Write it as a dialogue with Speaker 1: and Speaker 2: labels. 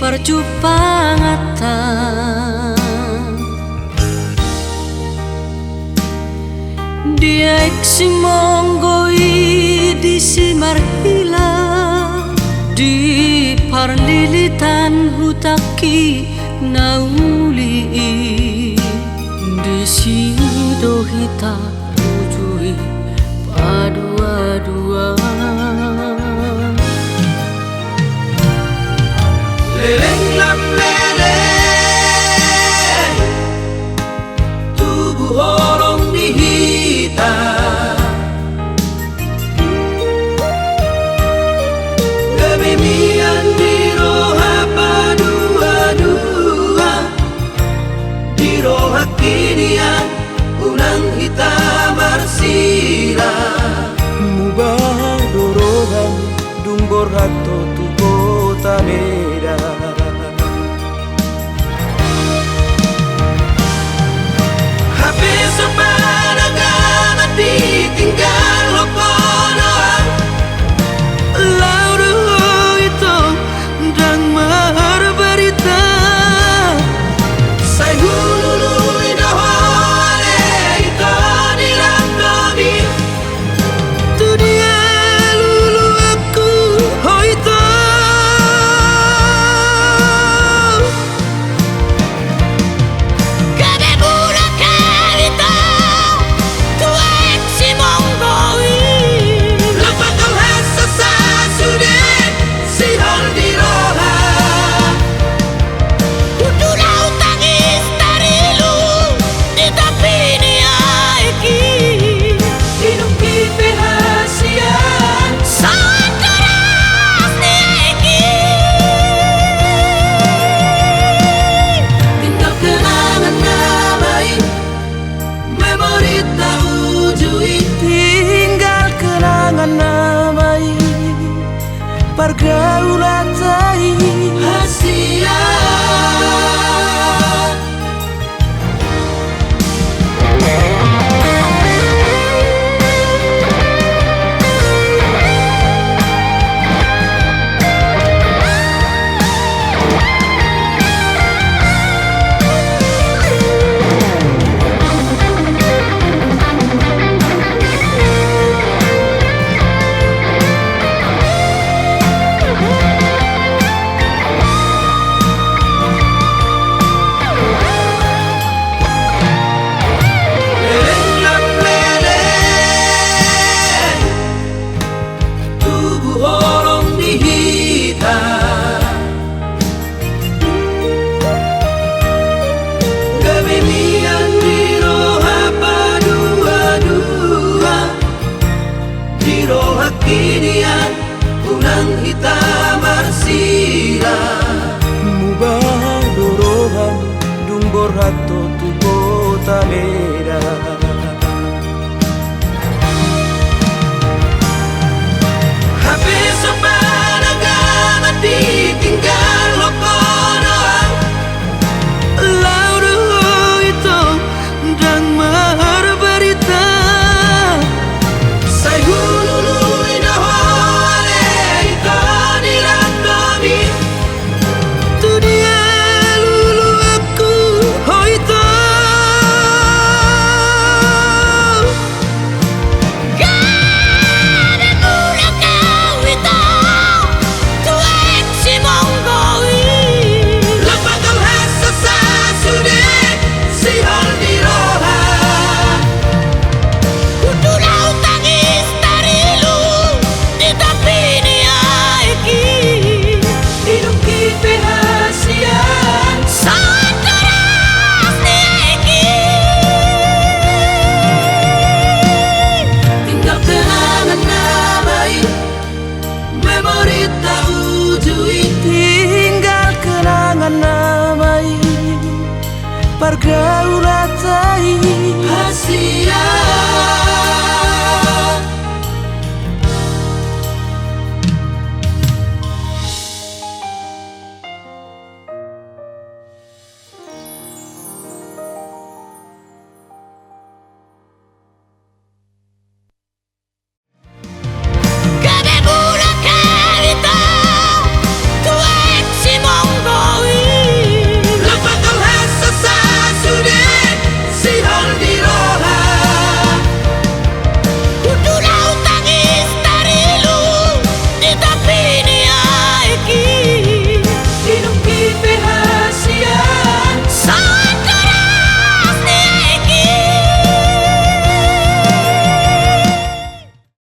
Speaker 1: percupangata dia sing monggoi di simarhila di parlilitan hutaki nauli di sido hita ujui padua-dua
Speaker 2: leleng lam leleng tubuh horong dihita kebemian di roha padua-dua di roha kinian unang hitam arsila
Speaker 3: mubah dorohan dung borhato tu kota mera
Speaker 2: habis sepanangan ditinggal lokonoan
Speaker 3: lauru itu dan mahar berita
Speaker 2: say hululu idohole ito dilanggobi
Speaker 3: tu dia lulu aku hoito pergaulan tai
Speaker 2: hasia kinian unang hitam arsila
Speaker 3: mubah dorohan dung borhato tu kota mera